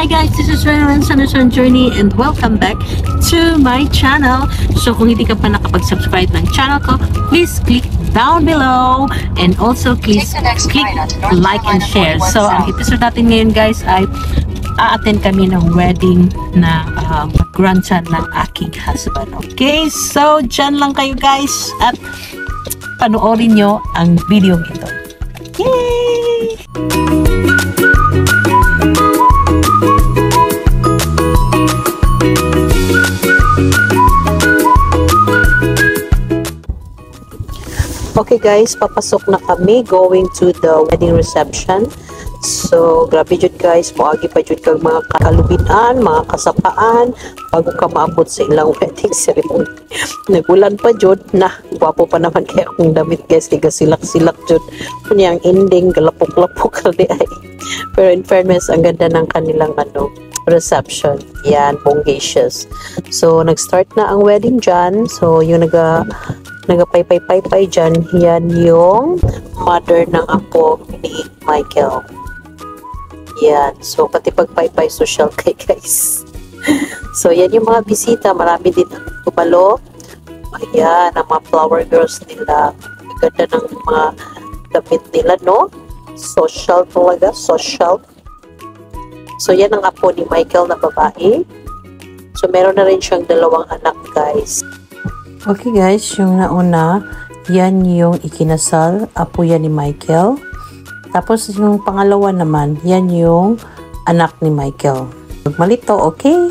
Hi guys, this is Renalyn Sanderson Journey and welcome back to my channel. So kung hindi ka pa nakapag-subscribe ng channel ko, please click down below and also please click like and share. So ang episode natin ngayon guys ay a-attend kami ng wedding na grandson ng aking husband. Okay, so dyan lang kayo guys at panoorin nyo ang video ito. Yay! Okay guys, papasok na kami going to the wedding reception. So, grabe jud guys, moagi pa jud kag mga kalubinan, mga kasapaan bago ka maabot sa ilang wedding ceremony. Nagulan pa jud na, gwapo pa naman kaya akong damit guys, kaya silak-silak jud. Kunya ang ending, galapok-lapok kaldi ay. Pero in fairness, ang ganda ng kanilang reception. Yan, bongacious. So, nag-start na ang wedding dyan. So, yung nagapay-pay-pay dyan, yan yung mother ng apo ni Michael. Yan. So, pati pagpay-pay social kay guys. So, yan yung mga bisita. Marami din ang tumalo. Ayan, ang mga flower girls nila. Ganda ng mga damit nila, no? Social talaga. Social. So, yan ang apo ni Michael na babae. So, meron na rin siyang dalawang anak, guys. Okay guys, yung nauna, yan yung ikinasal, apo yan ni Michael. Tapos yung pangalawa naman, yan yung anak ni Michael. Malito, okay?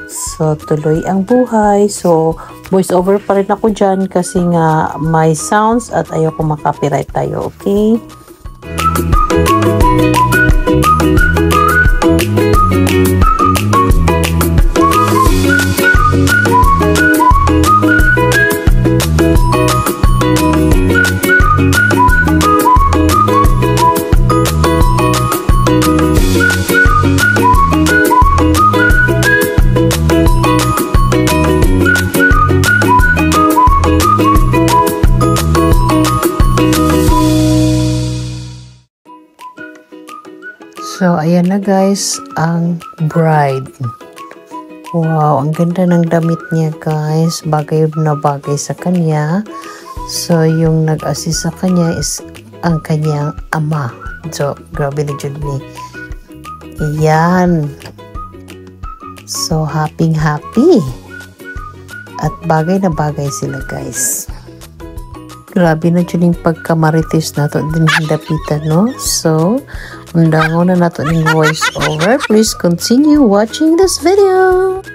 So, tuloy ang buhay. So, voice over pa rin ako dyan kasi nga may sounds at ayoko makapiright tayo, okay? So, ayan na guys, ang bride. Wow, ang ganda ng damit niya guys. Bagay na bagay sa kanya. So, yung nag-assist sa kanya is ang kanyang ama. So, grabe na dyan ni. Ayan. So, happy. At bagay na bagay sila guys. Grabe na dyan yung pagkamarites na to din dapitan, no? So, undango na nato ng voice over. Please continue watching this video.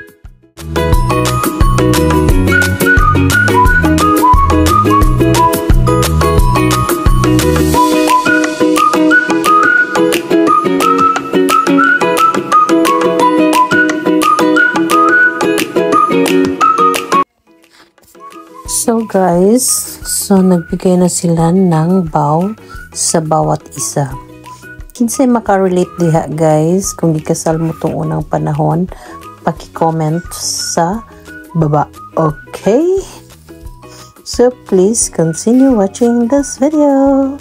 So guys, nagbigay na sila ng bow sa bawat isa. Kinsay makarelate diha guys, kung gikasal mo tong unang panahon, paki-comment sa baba. Okay? So please continue watching this video.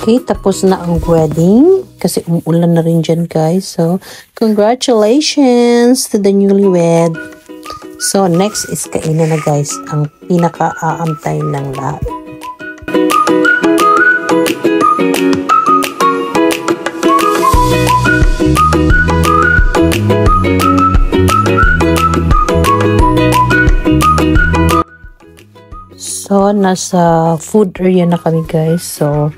Okay, tapos na ang wedding kasi umuulan na rin dyan guys. So, congratulations to the newlywed. So, next is kainan na guys. Ang pinaka-aantay ng lahat. So, nasa food area na kami guys. So,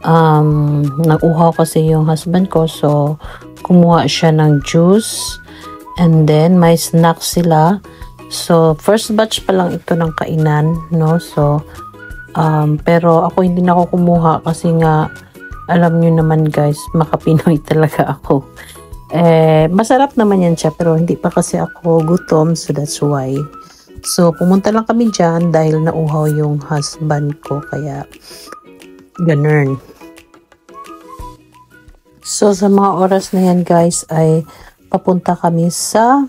nag-uhaw kasi yung husband ko, so kumuha siya ng juice and then may snacks sila. So first batch pa lang ito ng kainan, no? So pero ako hindi na ako kumuha kasi nga alam niyo naman guys, makapinoy talaga ako. Masarap naman yan siya pero hindi pa kasi ako gutom, so that's why. So pumunta lang kami dyan dahil nauhaw yung husband ko, kaya ganun. So, sa mga oras na yan guys, ay papunta kami sa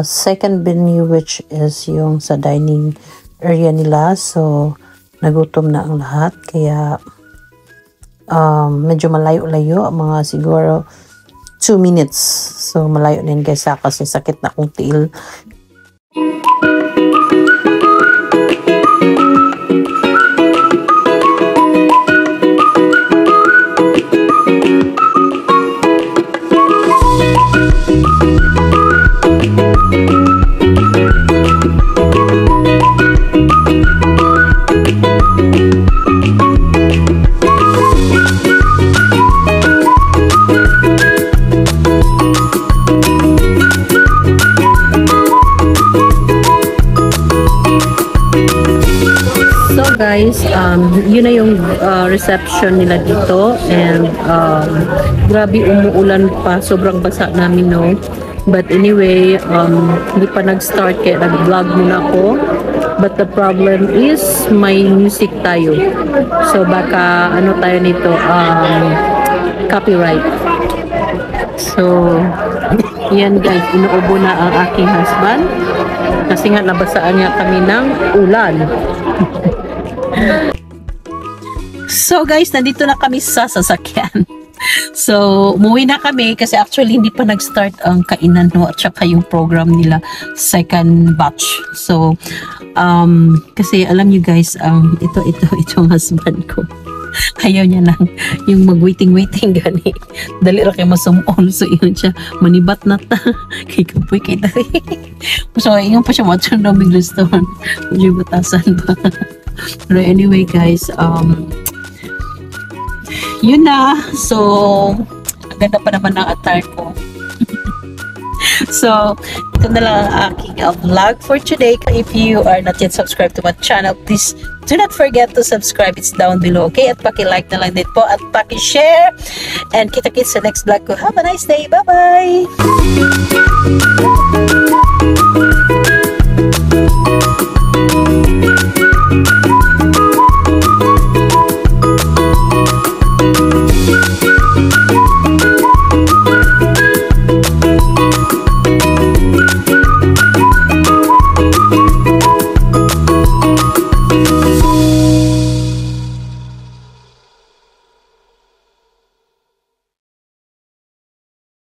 second venue which is yung sa dining area nila. So nagutom na ang lahat kaya medyo malayo-layo, mga siguro 2 minutes. So malayo din guys kasi sakit na akong tiil. Guys, yun na yung reception nila dito and grabe umuulan pa, sobrang basa namin no, but anyway hindi pa nag-start kaya nag-vlog muna ako, but the problem is may music tayo, so baka ano tayo nito, copyright. So yan guys, inuubo na ang aking husband kasi nga nabasaan niya kami ng ulan. So guys, nandito na kami sa sasakyan. So, umuwi na kami kasi actually hindi pa nag-start ang kainan no, at saka yung program nila, second batch. So, kasi alam nyo guys, itong husband ko. Ayaw niya lang yung mag-waiting gani. Dali ra kay masumol. So, yun siya, manibat na ta. Kay kapoy kay dari. So, yun pa siya matulong na big restaurant. Medyo batasan pa. Pero anyway guys, yun na. So, ang ganda pa naman ng attire ko. So, ito na lang ang aking vlog for today. If you are not yet subscribed to my channel, please do not forget to subscribe. It's down below, okay? At paki-like na lang din po at paki-share. And kita-kits sa next vlog ko. Have a nice day. Bye-bye!